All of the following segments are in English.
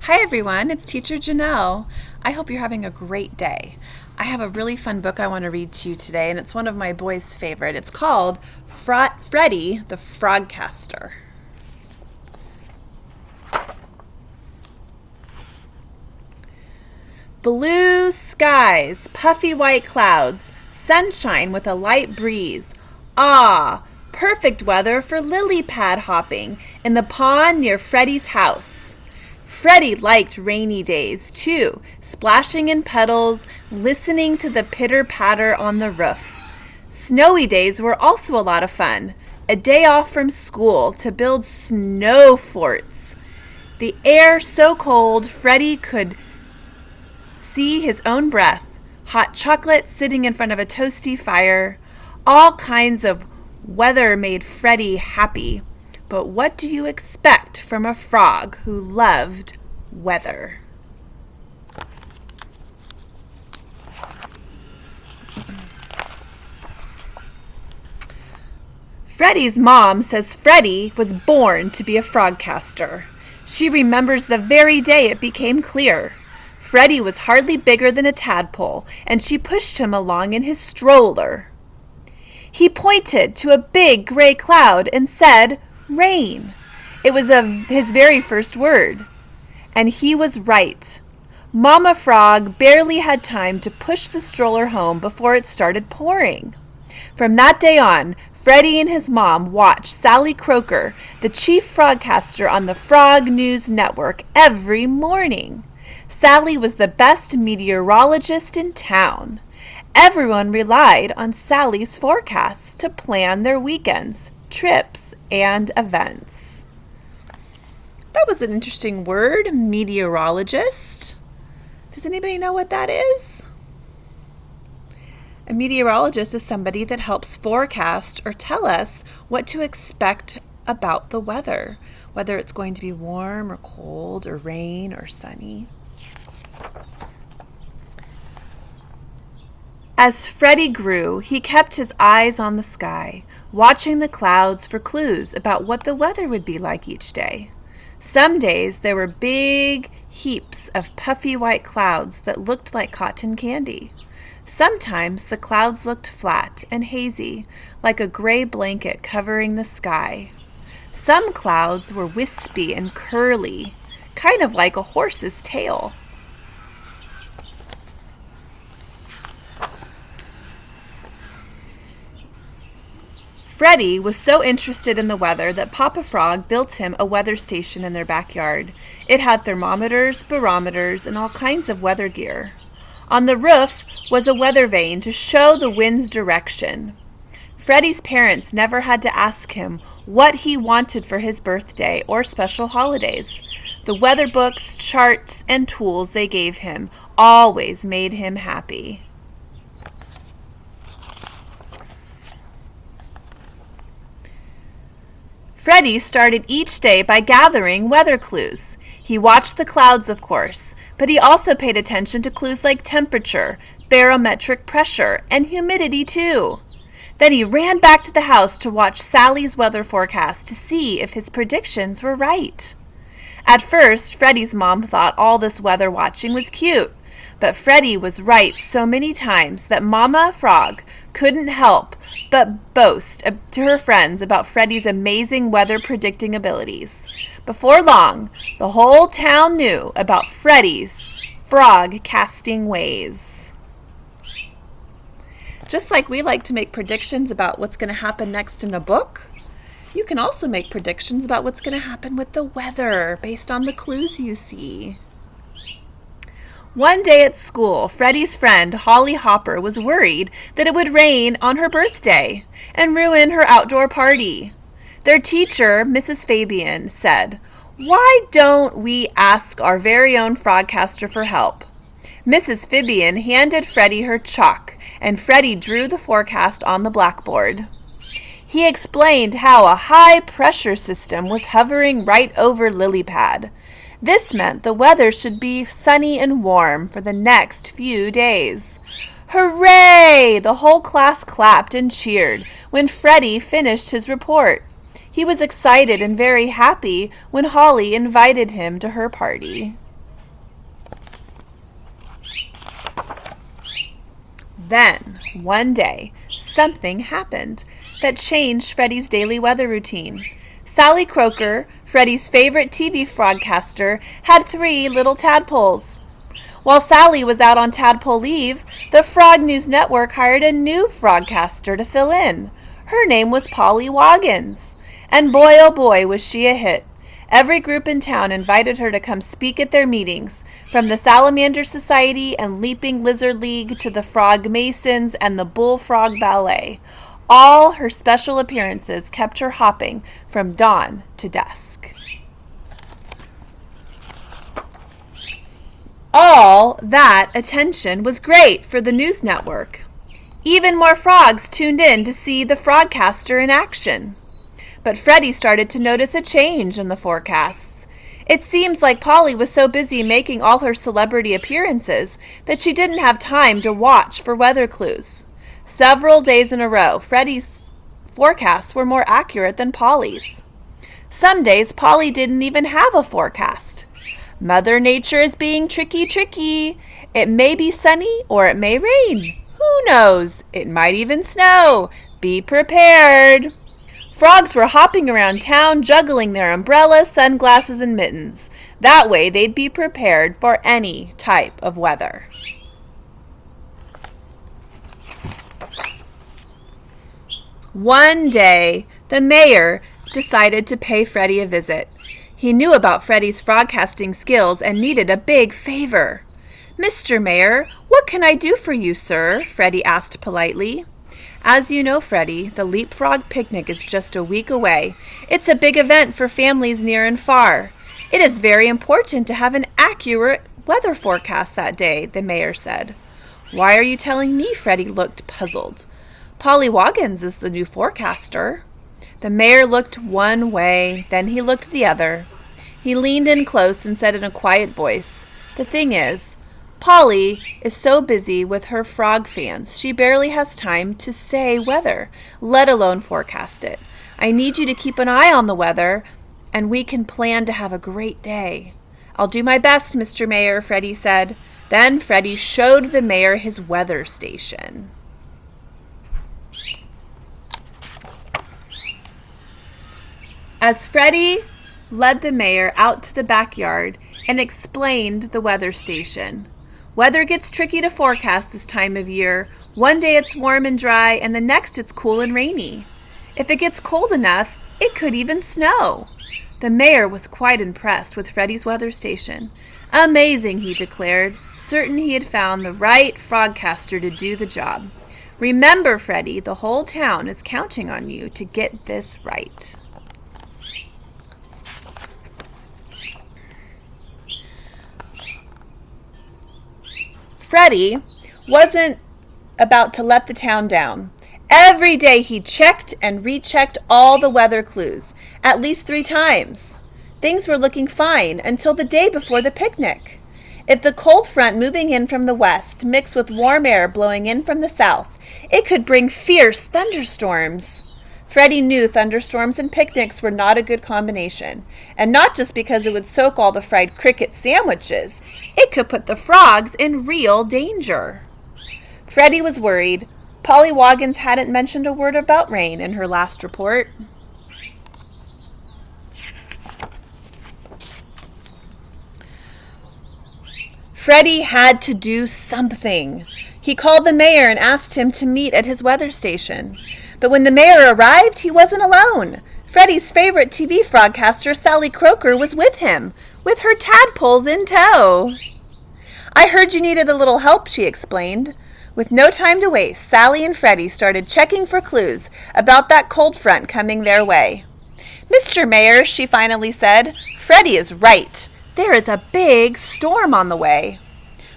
Hi everyone, it's Teacher Janelle. I hope you're having a great day. I have a really fun book I want to read to you today, and it's one of my boys' favorite. It's called Froggy the Frogcaster. Blue skies, puffy white clouds, sunshine with a light breeze. Ah, perfect weather for lily pad hopping in the pond near Freddie's house. Freddie liked rainy days, too, splashing in puddles, listening to the pitter-patter on the roof. Snowy days were also a lot of fun. A day off from school to build snow forts. The air so cold Freddie could see his own breath. Hot chocolate sitting in front of a toasty fire. All kinds of weather made Freddie happy. But what do you expect from a frog who loved weather? Freddie's mom says Freddie was born to be a frogcaster. She remembers the very day it became clear. Freddie was hardly bigger than a tadpole, and she pushed him along in his stroller. He pointed to a big gray cloud and said, "Rain." It was his very first word. And he was right. Mama Frog barely had time to push the stroller home before it started pouring. From that day on, Freddie and his mom watched Sally Croaker, the chief frogcaster on the Frog News Network, every morning. Sally was the best meteorologist in town. Everyone relied on Sally's forecasts to plan their weekends, trips, and events. That was an interesting word, meteorologist. Does anybody know what that is? A meteorologist is somebody that helps forecast or tell us what to expect about the weather, whether it's going to be warm or cold or rain or sunny. As Freddie grew, he kept his eyes on the sky, watching the clouds for clues about what the weather would be like each day. Some days there were big heaps of puffy white clouds that looked like cotton candy. Sometimes the clouds looked flat and hazy, like a gray blanket covering the sky. Some clouds were wispy and curly, kind of like a horse's tail. Freddie was so interested in the weather that Papa Frog built him a weather station in their backyard. It had thermometers, barometers, and all kinds of weather gear. On the roof was a weather vane to show the wind's direction. Freddie's parents never had to ask him what he wanted for his birthday or special holidays. The weather books, charts, and tools they gave him always made him happy. Freddie started each day by gathering weather clues. He watched the clouds, of course, but he also paid attention to clues like temperature, barometric pressure, and humidity, too. Then he ran back to the house to watch Sally's weather forecast to see if his predictions were right. At first, Freddie's mom thought all this weather watching was cute, but Freddie was right so many times that Mama Frog couldn't help but boast to her friends about Freddie's amazing weather predicting abilities. Before long, the whole town knew about Freddie's frog casting ways. Just like we like to make predictions about what's going to happen next in a book, you can also make predictions about what's going to happen with the weather based on the clues you see. One day at school, Freddie's friend Holly Hopper was worried that it would rain on her birthday and ruin her outdoor party. Their teacher, Mrs. Fabian, said, "Why don't we ask our very own Frogcaster for help?" Mrs. Fabian handed Freddie her chalk, and Freddie drew the forecast on the blackboard. He explained how a high-pressure system was hovering right over Lilypad. This meant the weather should be sunny and warm for the next few days. Hooray! The whole class clapped and cheered when Freddie finished his report. He was excited and very happy when Holly invited him to her party. Then, one day, something happened that changed Freddie's daily weather routine. Sally Croaker, Freddie's favorite TV frogcaster, had 3 little tadpoles. While Sally was out on tadpole leave, the Frog News Network hired a new frogcaster to fill in. Her name was Polly Woggins. And boy, oh boy, was she a hit. Every group in town invited her to come speak at their meetings, from the Salamander Society and Leaping Lizard League to the Frog Masons and the Bullfrog Ballet. All her special appearances kept her hopping from dawn to dusk. All that attention was great for the news network. Even more frogs tuned in to see the Frogcaster in action. But Freddie started to notice a change in the forecasts. It seems like Polly was so busy making all her celebrity appearances that she didn't have time to watch for weather clues. Several days in a row, Freddie's forecasts were more accurate than Polly's. Some days, Polly didn't even have a forecast. Mother Nature is being tricky. It may be sunny or it may rain. Who knows? It might even snow. Be prepared. Frogs were hopping around town, juggling their umbrellas, sunglasses, and mittens. That way they'd be prepared for any type of weather. One day, the mayor decided to pay Freddie a visit. He knew about Freddie's frogcasting skills and needed a big favor. "Mr. Mayor, what can I do for you, sir?" Freddie asked politely. "As you know, Freddie, the Leapfrog Picnic is just a week away. It's a big event for families near and far. It is very important to have an accurate weather forecast that day," the mayor said. "Why are you telling me?" Freddie looked puzzled. "Polly Woggins is the new forecaster." The mayor looked one way, then he looked the other. He leaned in close and said in a quiet voice, "The thing is, Polly is so busy with her frog fans, she barely has time to say weather, let alone forecast it. I need you to keep an eye on the weather, and we can plan to have a great day." "I'll do my best, Mr. Mayor," Freddie said. Then Freddie showed the mayor his weather station. As Freddie led the mayor out to the backyard and explained the weather station. Weather gets tricky to forecast this time of year. One day it's warm and dry, and the next it's cool and rainy. If it gets cold enough, it could even snow. The mayor was quite impressed with Freddie's weather station. "Amazing," he declared, certain he had found the right frogcaster to do the job. "Remember, Freddie, the whole town is counting on you to get this right." Freddie wasn't about to let the town down. Every day he checked and rechecked all the weather clues, at least 3 times. Things were looking fine until the day before the picnic. If the cold front moving in from the west mixed with warm air blowing in from the south, it could bring fierce thunderstorms. Freddie knew thunderstorms and picnics were not a good combination, and not just because it would soak all the fried cricket sandwiches. It could put the frogs in real danger. Freddie was worried. Polly Woggins hadn't mentioned a word about rain in her last report. Freddie had to do something. He called the mayor and asked him to meet at his weather station. But when the mayor arrived, he wasn't alone. Freddie's favorite TV frogcaster, Sally Croaker, was with him, with her tadpoles in tow. "I heard you needed a little help," she explained. With no time to waste, Sally and Freddie started checking for clues about that cold front coming their way. "Mr. Mayor," she finally said, "Freddie is right. There is a big storm on the way."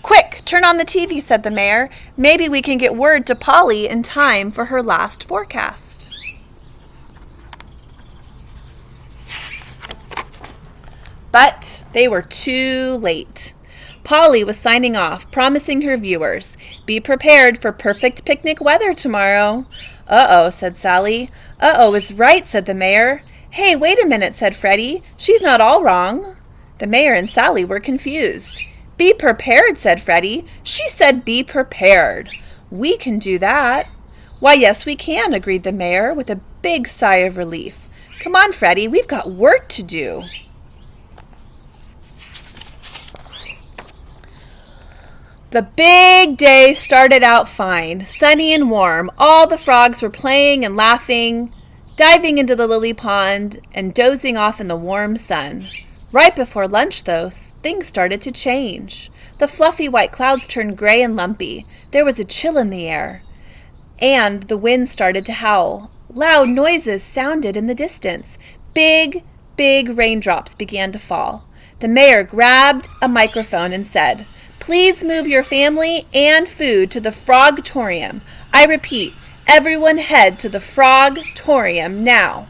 "Quick, turn on the TV," said the mayor. "Maybe we can get word to Polly in time for her last forecast." But they were too late. Polly was signing off, promising her viewers, "Be prepared for perfect picnic weather tomorrow." "Uh-oh," said Sally. "Uh-oh is right," said the mayor. "Hey, wait a minute," said Freddie. "She's not all wrong." The mayor and Sally were confused. "Be prepared," said Freddie. "She said be prepared." "We can do that." "Why, yes, we can," agreed the mayor with a big sigh of relief. "Come on, Freddie, we've got work to do." The big day started out fine, sunny and warm. All the frogs were playing and laughing, diving into the lily pond and dozing off in the warm sun. Right before lunch, though, things started to change. The fluffy white clouds turned gray and lumpy. There was a chill in the air, and the wind started to howl. Loud noises sounded in the distance. Big, big raindrops began to fall. The mayor grabbed a microphone and said, "Please move your family and food to the Frogtorium. I repeat, everyone head to the Frogtorium now."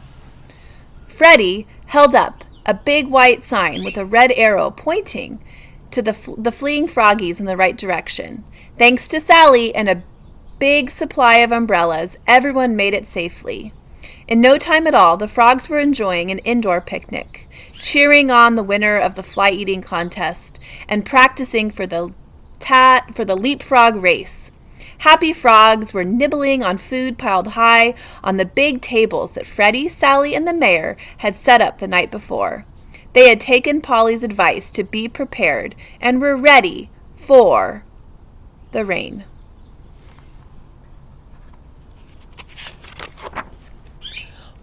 Freddie held up a big white sign with a red arrow pointing to the fleeing froggies in the right direction. Thanks to Sally and a big supply of umbrellas, everyone made it safely. In no time at all, the frogs were enjoying an indoor picnic, cheering on the winner of the fly-eating contest and practicing for the leapfrog race. Happy frogs were nibbling on food piled high on the big tables that Freddie, Sally, and the mayor had set up the night before. They had taken Polly's advice to be prepared and were ready for the rain.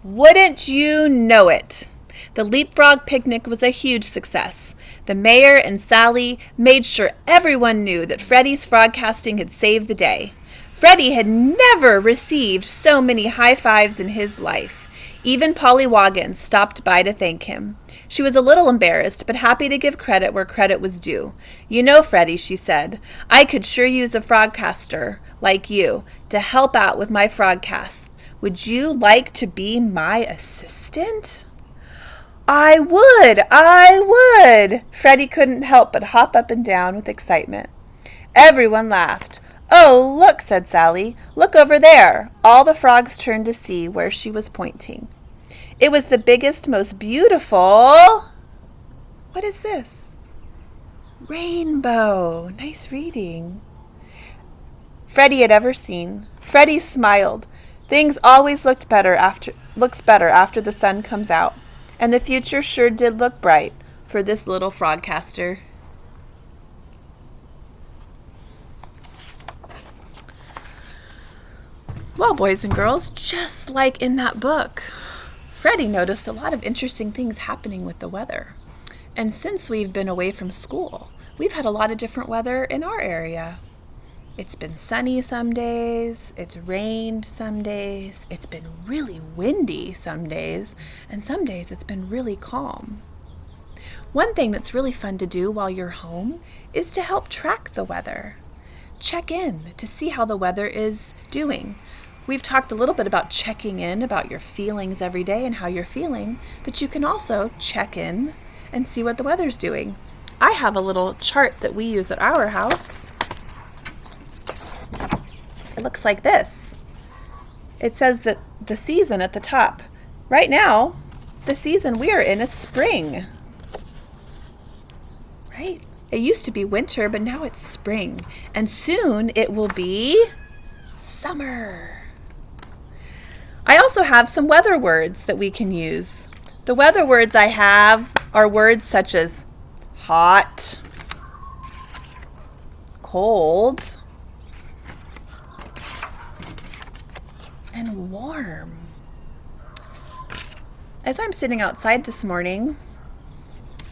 Wouldn't you know it? The leapfrog picnic was a huge success. The mayor and Sally made sure everyone knew that Freddie's frogcasting had saved the day. Freddie had never received so many high fives in his life. Even Polly Woggins stopped by to thank him. She was a little embarrassed, but happy to give credit where credit was due. "You know, Freddie," she said, "I could sure use a frogcaster like you to help out with my frogcast. Would you like to be my assistant?" I would. Freddie couldn't help but hop up and down with excitement. Everyone laughed. "Oh, look," said Sally. "Look over there." All the frogs turned to see where she was pointing. It was the biggest, most beautiful... What is this? Rainbow. Nice reading. Freddie had ever seen. Freddie smiled. Things always looks better after the sun comes out. And the future sure did look bright for this little frogcaster. Well, boys and girls, just like in that book, Freddie noticed a lot of interesting things happening with the weather. And since we've been away from school, we've had a lot of different weather in our area. It's been sunny some days, it's rained some days, it's been really windy some days, and some days it's been really calm. One thing that's really fun to do while you're home is to help track the weather. Check in to see how the weather is doing. We've talked a little bit about checking in about your feelings every day and how you're feeling, but you can also check in and see what the weather's doing. I have a little chart that we use at our house. It looks like this. It says that the season at the top. Right now, the season we are in is spring. Right? It used to be winter, but now it's spring. And soon it will be summer. I also have some weather words that we can use. The weather words I have are words such as hot, cold, and warm. As I'm sitting outside this morning,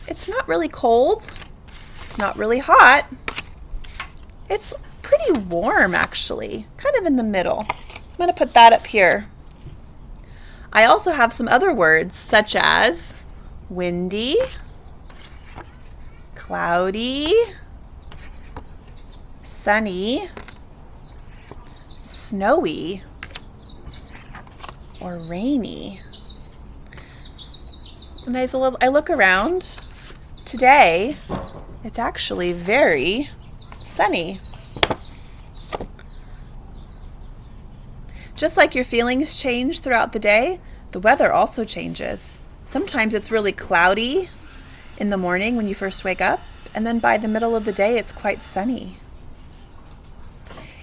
it's not really cold, it's not really hot, it's pretty warm actually, kind of in the middle. I'm going to put that up here. I also have some other words such as windy, cloudy, sunny, snowy, or rainy. And as I look around, today it's actually very sunny. Just like your feelings change throughout the day, the weather also changes. Sometimes it's really cloudy in the morning when you first wake up, and then by the middle of the day it's quite sunny.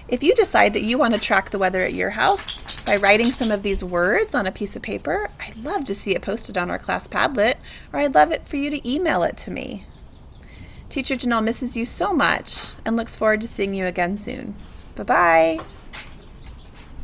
If you decide that you want to track the weather at your house by writing some of these words on a piece of paper, I'd love to see it posted on our class Padlet, or I'd love it for you to email it to me. Teacher Janelle misses you so much and looks forward to seeing you again soon. Bye-bye.